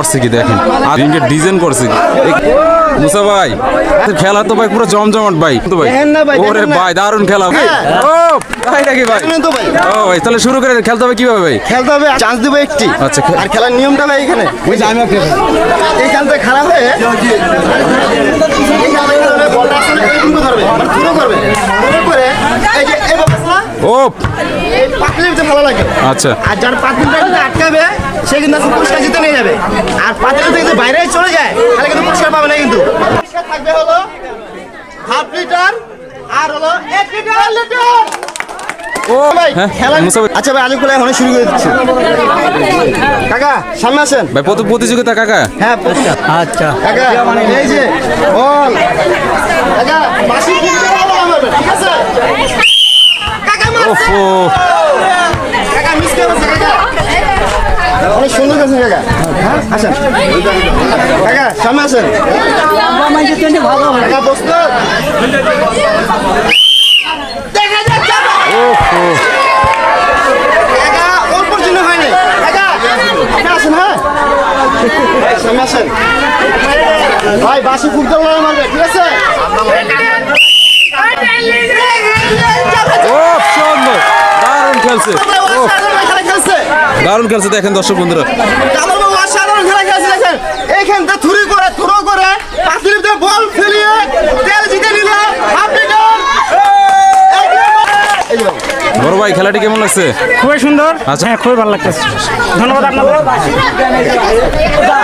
করছে কি দেখেন আর রিংয়ের ডিজাইন করছে মুসা ভাই খেলা তো ভাই পুরো জমজমাট ভাই তো ভাই ওরে ভাই দারুণ খেলা ও ভাই নাকি ভাই ও ভাই তাহলে শুরু করে খেলতে হবে কিভাবে ভাই খেলতে হবে চান্স দেবো একটি আচ্ছা আর খেলার নিয়মটা ভাই এখানে এই খেলতে খারাপ হয়ে বলটা আসলে এইটুকু ধরবে মানে থ্রো করবে থ্রো করে এই যে এভাবে ও এই পাতলিতে ভালো লাগে আচ্ছা আর যার পাতলিটা যদি আটকাবে সে কিন্তু আসলে পুরস্কার জিতে নিয়ে যাবে আর পাতলি থেকে যদি বাইরে চলে যায় তাহলে কিন্তু পুরস্কার পাবে না কিন্তু পুরস্কার থাকবে হলো হাফ লিটার আর হলো 1 লিটার ও ভাই হ্যাঁ খেলা মুসা ভাই আচ্ছা ভাই আলিফুল এখন শুরু করে দিচ্ছি কাকা সামনে আসেন ভাই প্রতিযোগিতা কাকা হ্যাঁ আচ্ছা কাকা এই যে বল কাকা বাসি কিনতে হবে আমাদের ঠিক আছে কাকা মারছে ওফো কাকা মিস করে বসে কাকা অনেক সুন্দর কাছে কাকা হ্যাঁ আসেন কাকা সামনে আসেন কাকা বসতো দেখা যাচ্ছে ওফো কাকা ওর পর্যন্ত হয়নি কাকা আপনি আসেন হ্যাঁ সামনে আসেন ভাই বাসি ফুটবল লড়াই মারবে ঠিক আছে ও সুন্দর দারুণ খেলছে ও খেলা খেলছে দারুণ খেলছে দেখেন দর্শক বন্ধুরা কামাল বাবু অসাধারণ খেলা খেলছে দেখেন এইখানটা থ্রো করে পাতিলিতে বল ফেলিয়ে তেল জিতে নিল হাফ লিটার বড় ভাই খেলাটি কেমন লাগছে খুবই সুন্দর আচ্ছা। হ্যাঁ খুবই ভালো লাগতেছে ধন্যবাদ আপনাদের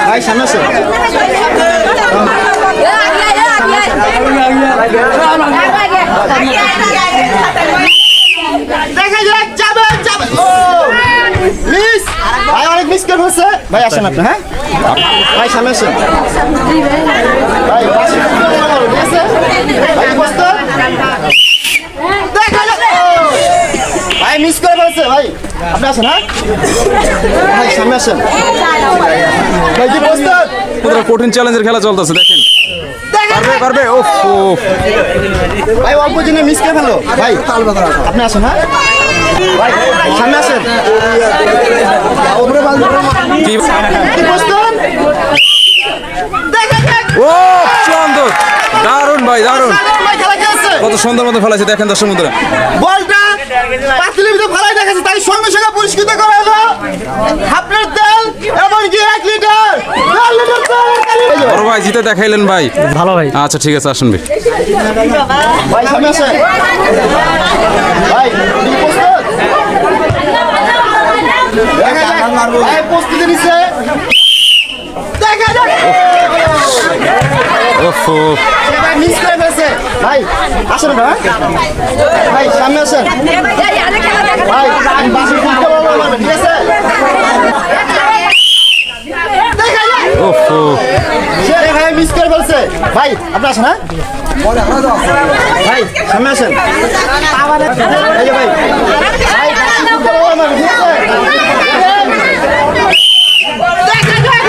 ভাই সামনে আসেন দেখা যাক যাবে ও মিস ভাই অনেক মিস করে হচ্ছে ভাই আসেন আপনি হ্যাঁ ভাই সামনে আসেন ভাই বাসি ফুটবল মারো, ঠিক আছে ভাই বসতো দেখা যাক ভাই মিস করে ফেলছে ভাই আপনি আসেন হ্যাঁ ভাই সামনে আসেন ভাই কি বসতো পুরো কঠিন চ্যালেঞ্জের খেলা চলতেছে দেখেন পারবে পারবে ওফ ওফ ভাই অল্প জন্য মিস করে ফেলো ভাই আপনি আসেন হ্যাঁ ভাই সামনে আসেন কি কি বসতো দেখা যাক ও সুন্দর দারুণ ভাই দারুণ ভাই খেলা খেলছে কত সুন্দর মতো ফেলাইছে দেখেন দর্শক বন্ধুরা বলটা পাতলির ভিতরে ফেলাই দেখাচ্ছে তাই সঙ্গে সঙ্গে পুরস্কৃত করা হলো হাফের তেল এবং কি 1 লিটার 1 লিটার তেল বড় ভাই জিতে দেখাইলেন ভাই ভালো ভাই আচ্ছা ঠিক আছে আসুন ভাই ভাই সামনে আসেন ভাই তুমি প্রস্তুত দেখা যাক ভাই প্রস্তুতি নিচ্ছে দেখা যাক ওফ ওফ ভাই মিস করে ফেলছে ভাই আসেন ভাই ভাই সামনে আসেন ভাই আমি বাসি ফুটবল মারবে ঠিক আছে দেখা যাক ওফ ওফ সে ভাই মিস করে ফেলছে ভাই আপনি আসেন হ্যাঁ ভাই সামনে আসেন এই যে ভাই ভাই বাসি ফুটবল মারবে ঠিক আছে দেখা যাক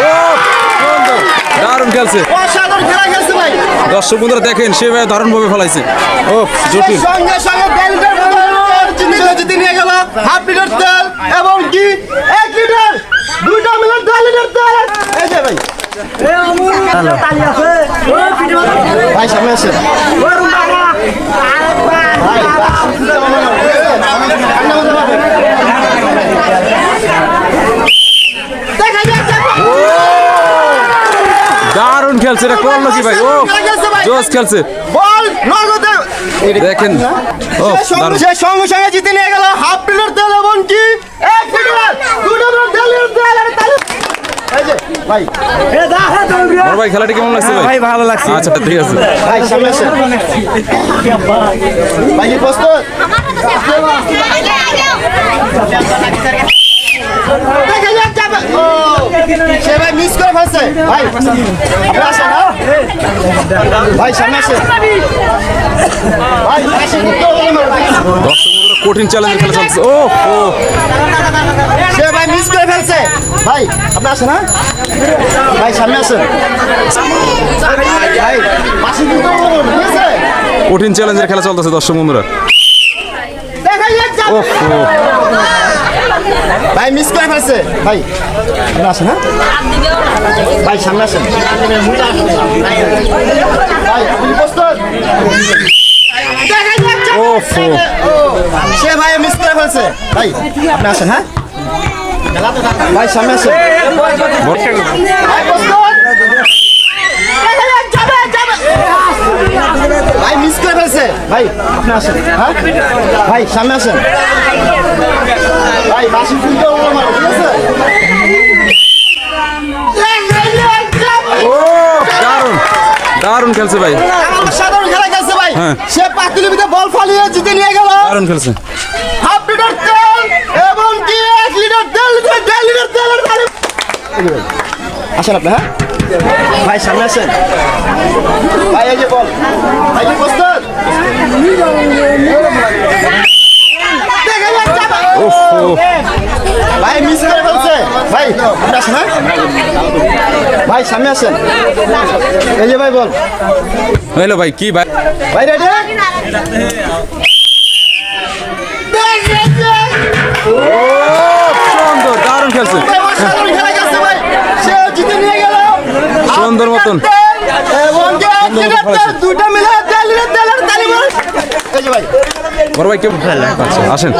সুন্দর দারুণ খেলছে অসাধারণ খেলা খেলছে ভাই দর্শক বন্ধুরা দেখেন সে ভাই দারুণ ভাবে ফেলাইছে ও জটিল সঙ্গে সঙ্গে তেল জিতে নিয়ে গেল হাফ লিটার তেল এবং কি 1 লিটার দুইটা মিলে 2 লিটার তেল এই যে ভাই ভাই সামনে আসেন ভাই দেখা যাচ্ছে দারুণ খেলছে এটা করলো কি ভাই ও জোস খেলছে বল নগদে দেখেন ও দারুণ সে সঙ্গে সঙ্গে জিতে নিয়ে গেল হাফ লিটার তেল এবং কি 1 লিটার দুটো মিলে 2 লিটার তেল এই যে ভাই বড় ভাই খেলাটি কেমন লাগছে ভাই ভাই ভালো লাগছে আচ্ছা ঠিক আছে ভাই সামনে আসেন ভাই কি প্রস্তুত দেখা যাক যাবে ও সে ভাই মিস করে ফেলছে ভাই আপনি আসেন হ্যাঁ? ভাই সামনে আসেন ভাই আসেন দর্শক বন্ধুরা কঠিন চ্যালেঞ্জের খেলা চলছে ও ও সে ভাই মিস করে ফেলছে ভাই আপনি আসেন হ্যাঁ ভাই সামনে আসেন ভাই পাশে কিন্তু ঠিক আছে কঠিন চ্যালেঞ্জের খেলা চলতেছে দর্শক বন্ধুরা দেখা যাক যাবে ও ও ভাই মিস করে ফেলছে ভাই আপনি আসেন হ্যাঁ ভাই সামনে আসেন ভাই আপনি প্রস্তুত ওফো সে ভাই মিস করে ফেলছে ভাই আপনি আসেন হ্যাঁ ভাই সামনে আসেন ভাই প্রস্তুত ভাই মিস করে ফেলছে ভাই আপনি আসেন হ্যাঁ ভাই সামনে আসেন ভাই বাসি ফুলতে হলো মারো ঠিক আছে ও দারুণ দারুণ খেলছে ভাই, সাধারণ খেলা গেছে ভাই হ্যাঁ। সে পাতিলের ভিতরে বল ফালিয়ে জিতে নিয়ে গেল দারুণ খেলছে। হাফ লিটার তেল এবং কি 1 লিটার তেল 1.5 লিটার তেলের গাড়ি আসেন আপনি হ্যাঁ ভাই সামনে আসেন ভাই এই যে বল ভাই কি প্রস্তুত ওফো ভাই মিস করে ফেলছে ভাই আপনি আসেন হ্যাঁ ভাই সামনে আসেন এই যে ভাই বল হইলো ভাই কি ভাই, ভাই রেডি সুন্দর দারুণ খেলছে, সাধারণ খেলা গেছে ভাই সে জিতে নিয়ে গেল সুন্দর মতন। এবং কি 1 লিটার তেল দুটো মিলে 1.5 লিটার তেলের তালি বল এই যে ভাই বড় ভাই কেমন খেলেন? আচ্ছা আসেন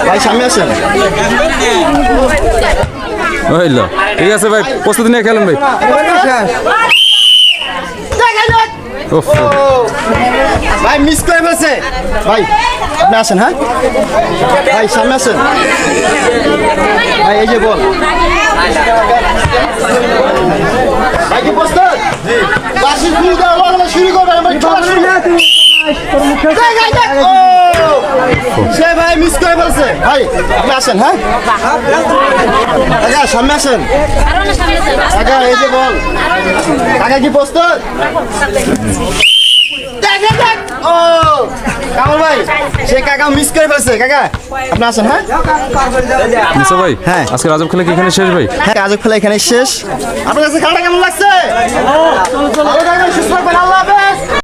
ভাই সামনে আসেন হইলো, ঠিক আছে ভাই প্রস্তুতি নিয়ে খেলেন ভাই। ওফো ভাই মিস করে ফেলছে ভাই আপনি আসেন হ্যাঁ ভাই সামনে আসেন ভাই এই যে বল ভাই কি প্রস্তুত বাসি ফুল দেওয়া লাগলে শুরু করবেন ভাই খেলা শুরু ও! সে ভাই মিস করে ফেলছে ভাই আপনি আসেন হ্যাঁ কাকা সামনে আসেন কাকা এই যে বল কাকা কি প্রস্তুত ও কামাল ভাই সে কাকা মিস করে ফেলছে কাকা আপনি আসেন হ্যাঁ মুসা ভাই হ্যাঁ। আজকে রাজব খেলা কি এখানে শেষ ভাই? হ্যাঁ আজব খেলা এখানে শেষ আপনার কাছে খেলাটা কেমন লাগছে ভালো থাকবেন সুস্থ থাকবেন আল্লাহ হাফেজ